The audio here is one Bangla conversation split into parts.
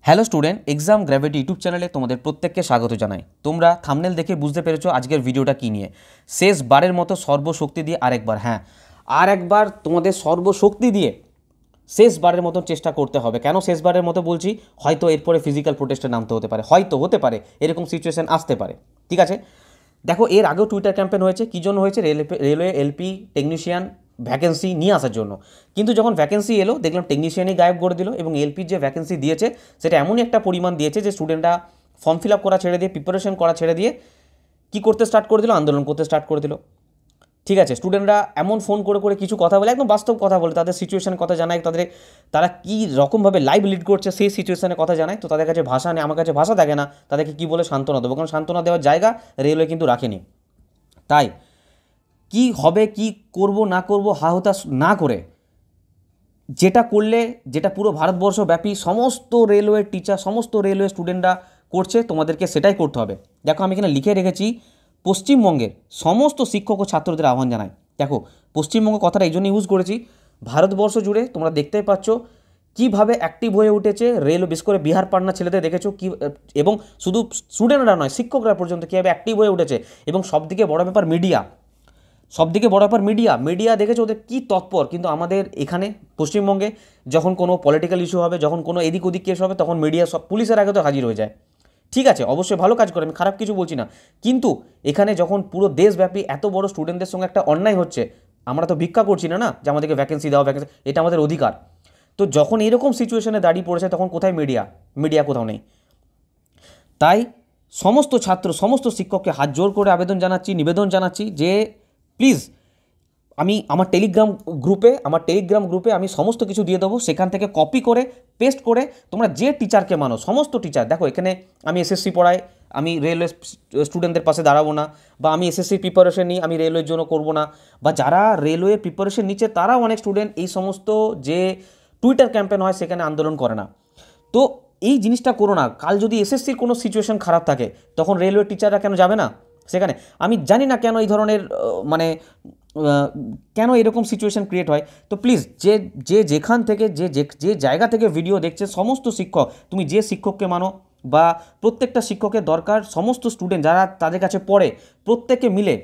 Hello student, exam gravity YouTube চ্যানেলে তোমাদের প্রত্যেককে স্বাগত জানাই। তোমরা থাম্বনেল দেখে বুঝতে পেরেছো আজকের ভিডিওটা কী নিয়ে। শেষবারের মতো সর্বশক্তি দিয়ে আরেকবার, আর একবার তোমাদের সর্বশক্তি দিয়ে শেষবারের মতো চেষ্টা করতে হবে। কেন শেষবারের মতো বলছি? হয়তো এরপরে ফিজিক্যাল প্রোটেস্টে নামতে হতে পারে, হয়তো হতে পারে, এরকম সিচুয়েশান আসতে পারে। ঠিক আছে, দেখো এর আগেও টুইটার ক্যাম্পেন হয়েছে। কী জন্য হয়েছে? রেলওয়ে এলপি টেকনিশিয়ান ভ্যাকেন্সি নিয়ে আসার জন্য। কিন্তু যখন ভ্যাকেন্সি এলো দেখলাম টেকনিশিয়ানই গায়েব করে দিল, এবং এলপির যে ভ্যাকেন্সি দিয়েছে সেটা এমনই একটা পরিমাণ দিয়েছে যে স্টুডেন্টরা ফর্ম ফিল আপ করা ছেড়ে দিয়ে, প্রিপারেশন করা ছেড়ে দিয়ে কী করতে স্টার্ট করে দিল? আন্দোলন করতে স্টার্ট করে দিল। ঠিক আছে, স্টুডেন্টরা এমন ফোন করে করে কিছু কথা বলে, একদম বাস্তব কথা বলে, তাদের সিচুয়েশানের কথা জানায়, তারা কী রকমভাবে লাইভ লিড করছে সেই সিচুয়েশানের কথা জানায়। তো তাদের কাছে ভাষা নেই, আমার কাছে ভাষা থাকে না তাদেরকে কী বলে সান্ত্বনা দেবো, কারণ সান্ত্বনা দেওয়ার জায়গা রেলওয়ে কিন্তু রাখেনি। তাই কি হবে, কি করব না করব হতাশ না করে, যেটা করলে, যেটা পুরো ভারতবর্ষব্যাপী সমস্ত রেলওয়ে টিচার, সমস্ত রেলওয়ে স্টুডেন্টরা করছে, তোমাদেরকে সেটাই করতে হবে। দেখো আমি এখানে লিখে রেখেছি, পশ্চিমবঙ্গের সমস্ত শিক্ষক ও ছাত্রদের আহ্বান জানাই। দেখো পশ্চিমবঙ্গ কথাটা এই জন্য ইউজ করেছি, ভারতবর্ষ জুড়ে তোমরা দেখতেই পাচ্ছ কীভাবে অ্যাক্টিভ হয়ে উঠেছে রেল, বিশেষ করে বিহার পাটনা ছেলেদের দেখেছো কি, এবং শুধু স্টুডেন্টরা নয়, শিক্ষকরা পর্যন্ত কীভাবে অ্যাক্টিভ হয়ে উঠেছে। এবং সবদিকে বড় ব্যাপার মিডিয়া, মিডিয়া দেখেছো ওদের কী তৎপর। কিন্তু আমাদের এখানে পশ্চিমবঙ্গে যখন কোনো পলিটিক্যাল ইস্যু হবে, যখন কোনো এদিক ওদিক কেস হবে, তখন মিডিয়া সব পুলিশের আগে তো হাজির হয়ে যায়। ঠিক আছে, অবশ্যই ভালো কাজ করে, আমি খারাপ কিছু বলছি না, কিন্তু এখানে যখন পুরো দেশব্যাপী এত বড় স্টুডেন্টদের সঙ্গে একটা অন্যায় হচ্ছে, আমরা তো ভিক্ষা করছি না, যে আমাদেরকে ভ্যাকেন্সি দাও, এটা আমাদের অধিকার। তো যখন এরকম সিচুয়েশনে দাঁড়িয়ে পড়েছে, তখন কোথায় মিডিয়া কোথাও নেই। তাই সমস্ত ছাত্র, সমস্ত শিক্ষককে হাত জোর করে নিবেদন জানাচ্ছি যে প্লিজ, আমি আমার টেলিগ্রাম গ্রুপে আমি সমস্ত কিছু দিয়ে দেবো, সেখান থেকে কপি করে পেস্ট করে তোমরা যে টিচারকে মানো, সমস্ত টিচার, দেখো এখানে আমি এসএসসি পড়াই, আমি রেলওয়ে স্টুডেন্টদের পাশে দাঁড়াবো না, বা আমি এসএসসির প্রিপারেশন নিই, আমি রেলওয়ের জন্য করবো না, বা যারা রেলওয়ে প্রিপারেশন নিচ্ছে তারাও অনেক স্টুডেন্ট এই সমস্ত যে টুইটার ক্যাম্পেন হয় সেখানে আন্দোলন করে না। তো এই জিনিসটা করো না। কাল যদি এসএসসির কোনো সিচুয়েশন খারাপ থাকে, তখন রেলওয়ে টিচাররা কেন যাবে না সেখানে? আমি জানি না কেন এই ধরনের কেন এরকম সিচুয়েশন ক্রিয়েট হয়। তো প্লিজ, যেখান থেকে যে জায়গা থেকে ভিডিও দেখছে, সমস্ত শিক্ষক, তুমি যে শিক্ষককে মানো বা প্রত্যেকটা শিক্ষকের দরকার, সমস্ত স্টুডেন্ট যারা তাদের কাছে পড়ে, প্রত্যেকে মিলে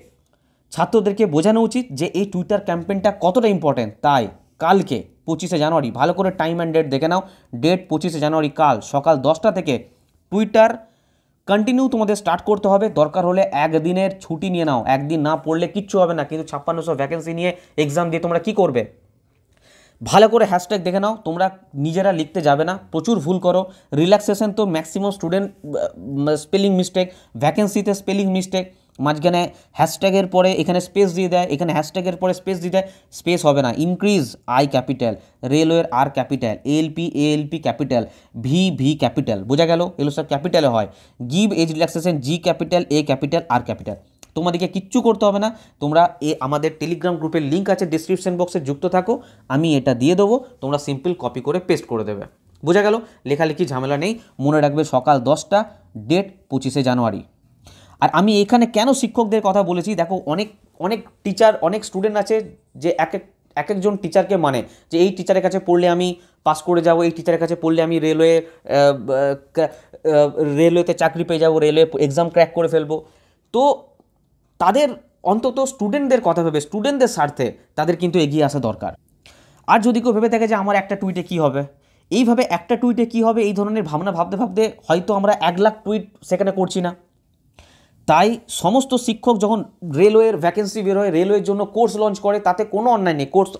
ছাত্রদেরকে বোঝানো উচিত যে এই টুইটার ক্যাম্পেইনটা কতটা ইম্পর্টেন্ট। তাই কালকে 25শে জানুয়ারি, ভালো করে টাইম অ্যান্ড ডেট দেখে নাও, ডেট 25শে জানুয়ারি, কাল সকাল 10টা থেকে টুইটার কন্টিনিউ তোমাদের স্টার্ট করতে হবে। দরকার হলে একদিনের ছুটি নিয়ে নাও, একদিন না পড়লে কিচ্ছু হবে না, কিন্তু 5600 ভ্যাকেন্সি নিয়ে এক্সাম দিয়ে তোমরা কী করবে? ভালো করে হ্যাশট্যাগ দেখে নাও, তোমরা নিজেরা লিখতে যাবে না, প্রচুর ভুল করো। রিল্যাক্সেশন তো ম্যাক্সিমাম স্টুডেন্ট স্পেলিং মিস্টেক, ভ্যাকেন্সিতে স্পেলিং মিস্টেক, মাঝখানে হ্যাশট্যাগের পরে এখানে স্পেস দিয়ে দেয়, এখানে হ্যাশট্যাগের পরে স্পেস দিয়ে দেয়, স্পেস হবে না। ইনক্রিজ আই ক্যাপিটাল, রেলওয়ের R capital, ALP capital, V capital, বোঝা গেল? এগুলো সব ক্যাপিটালে হয়। Give as relaxation, G capital, A capital, R capital. তোমাদেরকে কিচ্ছু করতে হবে না, তোমরা আমাদের টেলিগ্রাম গ্রুপের লিঙ্ক আছে ডিসক্রিপশন বক্সে, যুক্ত থাকো, আমি এটা দিয়ে দেবো, তোমরা সিম্পল কপি করে পেস্ট করে দেবে। বোঝা গেল? লেখালেখি ঝামেলা নেই, মনে রাখবে সকাল 10টা, ডেট 25শে জানুয়ারি। আর আমি এখানে কেন শিক্ষকদের কথা বলেছি, দেখো অনেক অনেক টিচার, অনেক স্টুডেন্ট আছে যে একজন টিচারকে মানে, যে এই টিচারের কাছে পড়লে আমি পাস করে যাব, এই টিচারের কাছে পড়লে আমি রেলওয়েতে চাকরি পেয়ে যাব, রেলওয়ে এক্সাম ক্র্যাক করে ফেলবো। তো তাদের অন্তত স্টুডেন্টদের কথা ভেবে, স্টুডেন্টদের স্বার্থে তাদের কিন্তু এগিয়ে আসা দরকার। আর যদি কেউ ভেবে থাকে যে আমার একটা টুইটে কী হবে, এইভাবে একটা টুইটে কী হবে, এই ধরনের ভাবনা ভাবতে ভাবতে হয়তো আমরা 1 লাখ টুইট সেখানে করছি না। তাই সমস্ত শিক্ষক যখন রেলওয়ের ভ্যাকেন্সি বের হয়, রেলওয়ের জন্য কোর্স লঞ্চ করে, তাতে কোনো অন্যায় নেই। কোর্স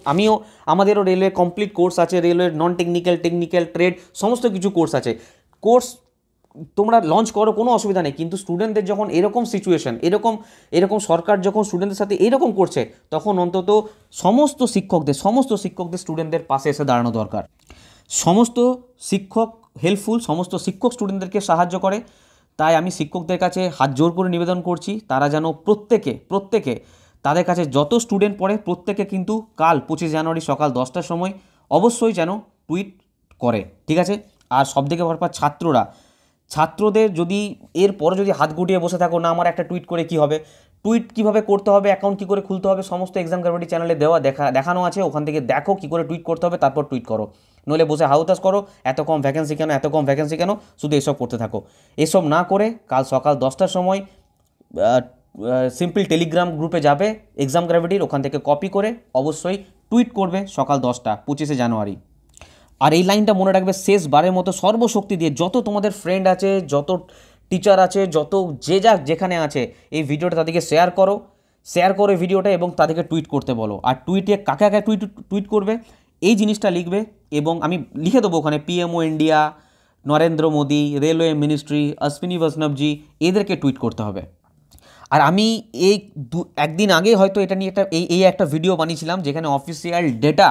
আমাদেরও রেলওয়ে কমপ্লিট কোর্স আছে, রেলওয়ের নন টেকনিক্যাল, টেকনিক্যাল, ট্রেড, সমস্ত কিছু কোর্স আছে। কোর্স তোমরা লঞ্চ করো, কোনো অসুবিধা নেই, কিন্তু স্টুডেন্টদের যখন এরকম সিচুয়েশন, এরকম সরকার যখন স্টুডেন্টদের সাথে এরকম করছে, তখন অন্তত সমস্ত শিক্ষকদের স্টুডেন্টদের পাশে এসে দাঁড়ানো দরকার। সমস্ত শিক্ষক হেল্পফুল, সমস্ত শিক্ষক স্টুডেন্টদেরকে সাহায্য করে। তাই আমি শিক্ষকদের কাছে হাত জোর করে নিবেদন করছি, তারা যেন প্রত্যেকে তাদের কাছে যত স্টুডেন্ট পড়ে, প্রত্যেকে কিন্তু কাল 25 জানুয়ারি সকাল 10টার সময় অবশ্যই যেন টুইট করে। ঠিক আছে? আর সবথেকে বড় ব্যাপার, ছাত্রদের যদি এরপরে যদি হাত গুটিয়ে বসে থাকো, না আমার একটা টুইট করে কি হবে, টুইট কীভাবে করতে হবে, অ্যাকাউন্ট কী করে খুলতে হবে, সমস্ত এক্সাম গ্র্যাভিটি চ্যানেলে দেখানো আছে, ওখান থেকে দেখো কী করে টুইট করতে হবে, তারপর টুইট করো। নইলে বসে হাউতাস করো, এত কম ভ্যাকেন্সি কেন, এত কম ভ্যাকেন্সি কেন, শুধু এসব করতে থাকো। এসব না করে কাল সকাল 10টার সময় সিম্পল টেলিগ্রাম গ্রুপে যাবে এক্সাম গ্র্যাভিটির, ওখান থেকে কপি করে অবশ্যই টুইট করবে সকাল 10টা 25শে জানুয়ারি। আর এই লাইনটা মনে রাখবে, শেষবারের মতো সর্বশক্তি দিয়ে যত তোমাদের ফ্রেন্ড আছে, যত টিচার আছে, যত যে যা যেখানে আছে, এই ভিডিওটা তাদেরকে শেয়ার করো ভিডিওটা, এবং তাদেরকে টুইট করতে বলো। আর টুইটে কাকে কাকে টুইট করবে এই জিনিসটা লিখবে, এবং আমি লিখে দেবো ওখানে PMO India, Narendra Modi, railway ministry, Ashwini Vaishnavji, এদেরকে টুইট করতে হবে। আর আমি এই একদিন আগে হয়তো এটা নিয়ে একটা ভিডিও বানিয়েছিলাম, যেখানে অফিসিয়াল ডেটা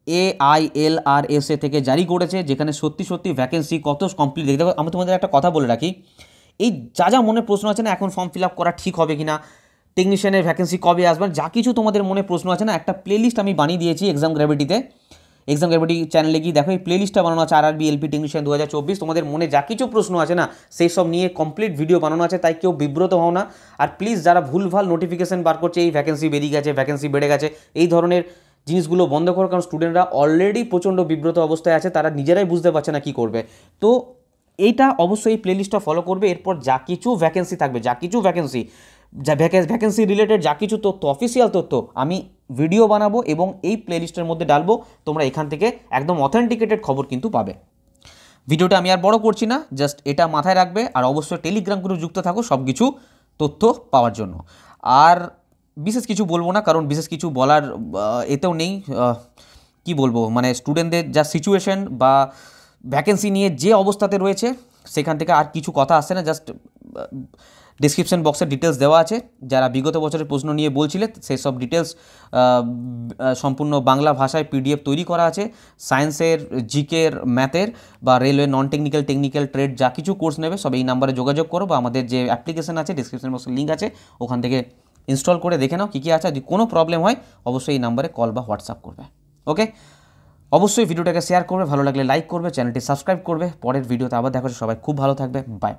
AILRSA থেকে জারি করেছে, যেখানে সত্যি ভ্যাকেন্সি কত কমপ্লিট দেখতে হবে। আমি তোমাদের একটা কথা বলে রাখি, এই যা মনে প্রশ্ন আছে না, এখন ফর্ম ফিল আপ করা ঠিক হবে কিনা, টেকনিশিয়ানের ভ্যাকেন্সি কবে আসবে, যা কিছু তোমাদের মনে প্রশ্ন আছে না, একটা প্লেলিস্ট আমি বানিয়ে দিয়েছি এক্সাম গ্র্যাভিটিতে। এক্সাম গ্র্যাভিটি চ্যানেলে গিয়ে দেখো, এই প্লেলিস্টটা বানানো আছে RRB LP টেকনিশিয়ান 2024। তোমাদের মনে যা কিছু প্রশ্ন আছে না, সেই সব নিয়ে কমপ্লিট ভিডিও বানানো আছে, তাই কেউ বিব্রত হও না। আর প্লিজ যারা ভুলভাল নোটিফিকেশন বার করছে, এই ভ্যাকেন্সি বেরিয়ে গেছে, ভ্যাকেন্সি বেড়ে গেছে, এই ধরনের জিনিসগুলো বন্ধ করো, কারণ স্টুডেন্টরা অলরেডি প্রচণ্ড বিব্রত অবস্থায় আছে, তারা নিজেরাই বুঝতে পারছে না কী করবে। তো এইটা অবশ্যই এই প্লেলিস্টটা ফলো করবে। এরপর যা কিছু ভ্যাকেন্সি থাকবে, ভ্যাকেন্সি রিলেটেড যা কিছু তথ্য, অফিসিয়াল তথ্য, আমি ভিডিও বানাবো এবং এই প্লেলিস্টের মধ্যে ডালবো। তোমরা এখান থেকে একদম অথেন্টিকেটেড খবর কিন্তু পাবে। ভিডিওটা আমি আর বড় করছি না, জাস্ট এটা মাথায় রাখবে। আর অবশ্যই টেলিগ্রাম গ্রুপে যুক্ত থাকো সব কিছু তথ্য পাওয়ার জন্য। আর বিশেষ কিছু বলবো না, কারণ বিশেষ কিছু বলার এতেও নেই। কি বলবো, মানে স্টুডেন্টদের যা সিচুয়েশন বা ভ্যাকেন্সি নিয়ে যে অবস্থাতে রয়েছে, সেখান থেকে আর কিছু কথা আসছে না। জাস্ট ডিসক্রিপশন বক্সে ডিটেলস দেওয়া আছে, যারা বিগত বছরের প্রশ্ন নিয়ে বলছিলে সেই সব ডিটেলস সম্পূর্ণ বাংলা ভাষায় PDF তৈরি করা আছে। সায়েন্সের, জিকের, ম্যাথের বা রেলওয়ে নন টেকনিক্যাল ট্রেড যা কিছু কোর্স নেবে সব এই নাম্বারে যোগাযোগ করো, বা আমাদের যে অ্যাপ্লিকেশন আছে ডিসক্রিপশন বক্সে লিঙ্ক আছে, ওখান থেকে ইনস্টল করে দেখে নাও কী কী আছে। যদি কোনো প্রবলেম হয় অবশ্যই এই নাম্বারে কল বা হোয়াটসঅ্যাপ করবে। ওকে, অবশ্যই ভিডিওটাকে শেয়ার করবে, ভালো লাগলে লাইক করবে, চ্যানেলটি সাবস্ক্রাইব করবে। পরের ভিডিওতে আবার দেখা হচ্ছে, সবাই খুব ভালো থাকবে, বাই।